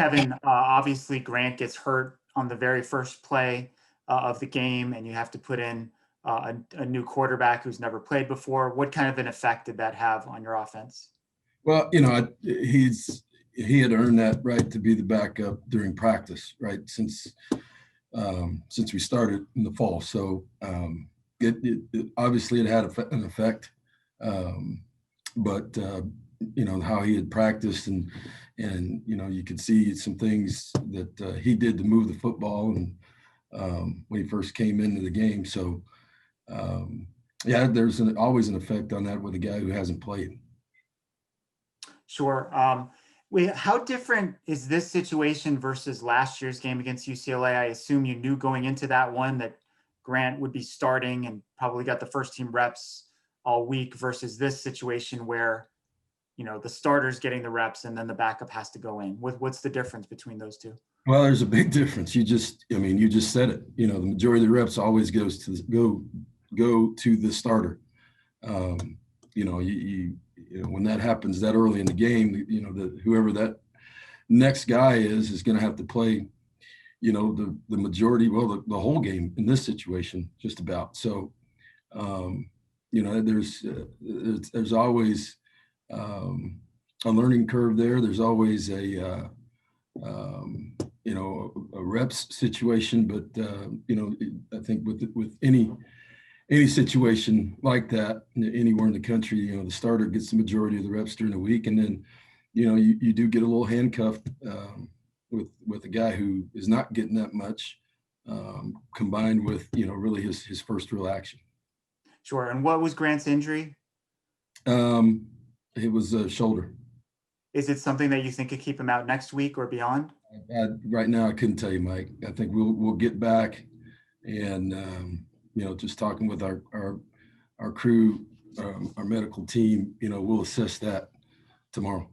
Kevin, obviously Grant gets hurt on the very first play of the game, and you have to put in a new quarterback who's never played before. What kind of an effect did that have on your offense? Well, he had earned that right to be the backup during practice, right? Since we started in the fall. So it obviously it had an effect, but how he had practiced and you could see some things that he did to move the football and when he first came into the game. So there's always an effect on that with a guy who hasn't played. Sure. How different is this situation versus last year's game against UCLA? I assume you knew going into that one that Grant would be starting and probably got the first team reps all week versus this situation where, the starter's getting the reps and then the backup has to go in. What's the difference between those two? Well, there's a big difference. You just said it. The majority of the reps always go to the starter. When that happens that early in the game, whoever that next guy is going to have to play, the majority, the whole game in this situation, just about. So, there's always a learning curve there. There's always a reps situation, but I think with any situation like that anywhere in the country, the starter gets the majority of the reps during the week, and then you do get a little handcuffed with a guy who is not getting that much, combined with really his first real action. Sure. And what was Grant's injury? It was a shoulder. Is it something that you think could keep him out next week or beyond? Right now, I couldn't tell you, Mike. I think we'll get back, and just talking with our crew, our medical team, we'll assess that tomorrow.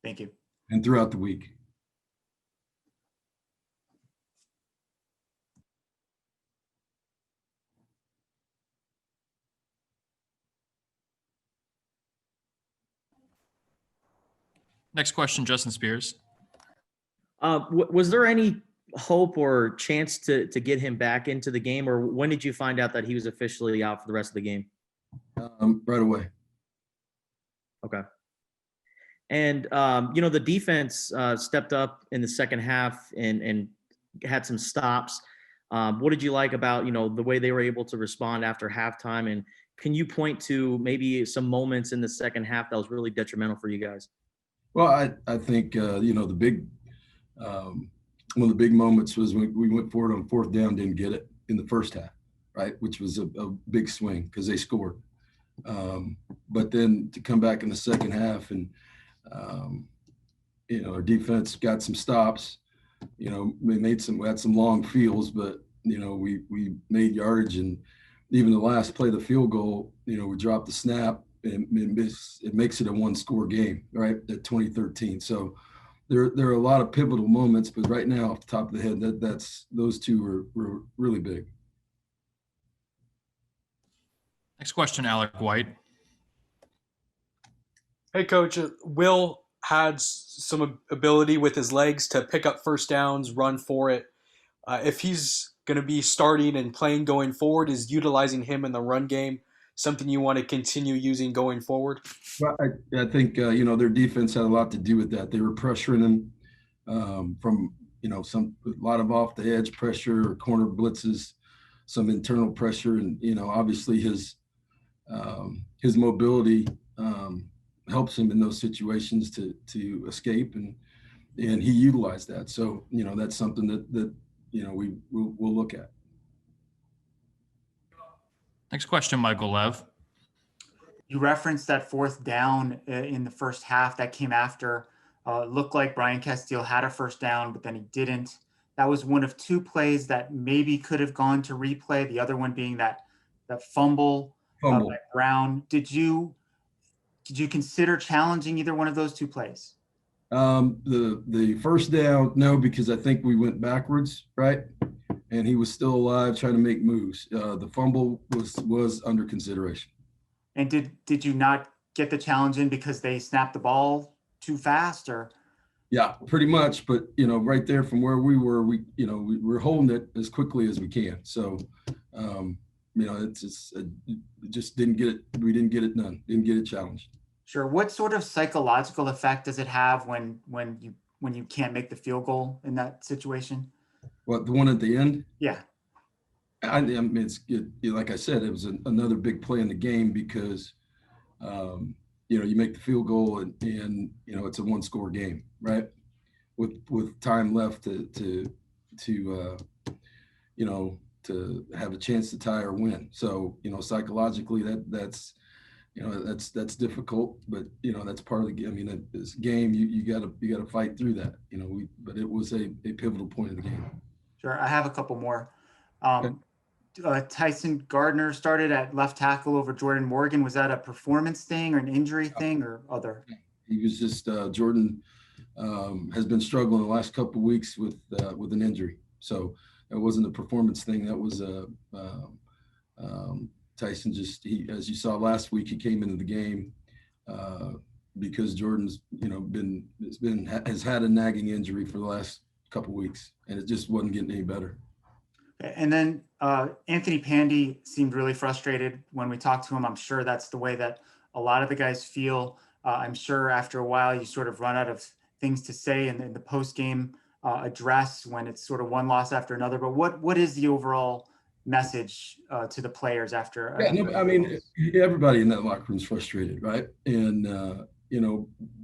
Thank you. And throughout the week. Next question, Justin Spears. Was there any hope or chance to get him back into the game, or when did you find out that he was officially out for the rest of the game? Right away. Okay. And the defense stepped up in the second half and had some stops. What did you like about the way they were able to respond after halftime? And can you point to maybe some moments in the second half that was really detrimental for you guys? Well, I think the big one of the big moments was when we went forward on fourth down, didn't get it in the first half, right? Which was a big swing because they scored. But then to come back in the second half and, our defense got some stops, we had some long fields, but, we made yardage, and even the last play, the field goal, we dropped the snap, and it makes it a one-score game, right, at 2013. So there are a lot of pivotal moments, but right now, off the top of the head, those two were really big. Next question, Alec White. Hey, Coach. Will had some ability with his legs to pick up first downs, run for it. If he's going to be starting and playing going forward, is utilizing him in the run game something you want to continue using going forward? Well, I think, their defense had a lot to do with that. They were pressuring him from, a lot of off the edge pressure or corner blitzes, some internal pressure. And, obviously his mobility helps him in those situations to escape. And he utilized that. So, that's something that we'll look at. Next question, Michael Lev. You referenced that fourth down in the first half that came after. Looked like Brian Castile had a first down, but then he didn't. That was one of two plays that maybe could have gone to replay. The other one being that fumble. By Brown. Did you consider challenging either one of those two plays? The first down, no, because I think we went backwards, right? And he was still alive, trying to make moves. The fumble was under consideration. And did you not get the challenge in because they snapped the ball too fast, or? Yeah, pretty much. But, right there from where we were, we're holding it as quickly as we can. So, it just didn't get it. We didn't get it done. Didn't get it challenged. Sure. What sort of psychological effect does it have when you can't make the field goal in that situation? What, the one at the end? Yeah. I mean, like I said, it was another big play in the game because, you make the field goal and it's a 1-score game, right? With time left to have a chance to tie or win. So, psychologically that's difficult, but that's part of the game. I mean, this game, you gotta fight through that, but it was a pivotal point of the game. Sure. I have a couple more. Tyson Gardner started at left tackle over Jordan Morgan. Was that a performance thing or an injury thing or other? He was just Jordan has been struggling the last couple of weeks with an injury, so it wasn't a performance thing. That was Tyson. As you saw last week, he came into the game because Jordan's has had a nagging injury for the last couple of weeks, and it just wasn't getting any better. And then Anthony Pandy seemed really frustrated when we talked to him. I'm sure that's the way that a lot of the guys feel. I'm sure after a while you sort of run out of things to say in the post-game address when it's sort of one loss after another. But what is the overall message to the players after? I mean, everybody in that locker room is frustrated, right? And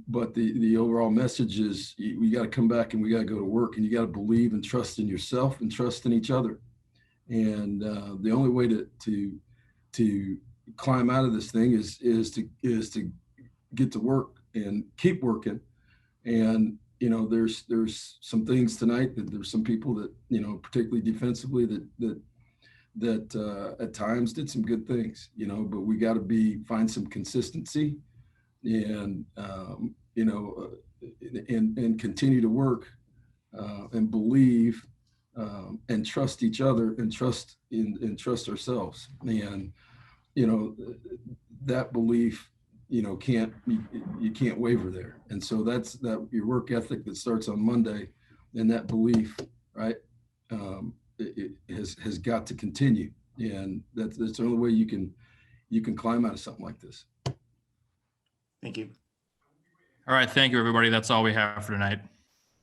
but the overall message is we got to come back and we got to go to work, and you got to believe and trust in yourself and trust in each other. And the only way to climb out of this thing is to get to work and keep working. And there's some things tonight that there's some people that particularly defensively that at times did some good things, but we got to find some consistency and and continue to work and believe and trust each other and trust ourselves. And that belief you can't waver there. And so that's your work ethic that starts on Monday, and that belief, right, it has got to continue. And that's the only way you can climb out of something like this. Thank you. All right. Thank you, everybody. That's all we have for tonight.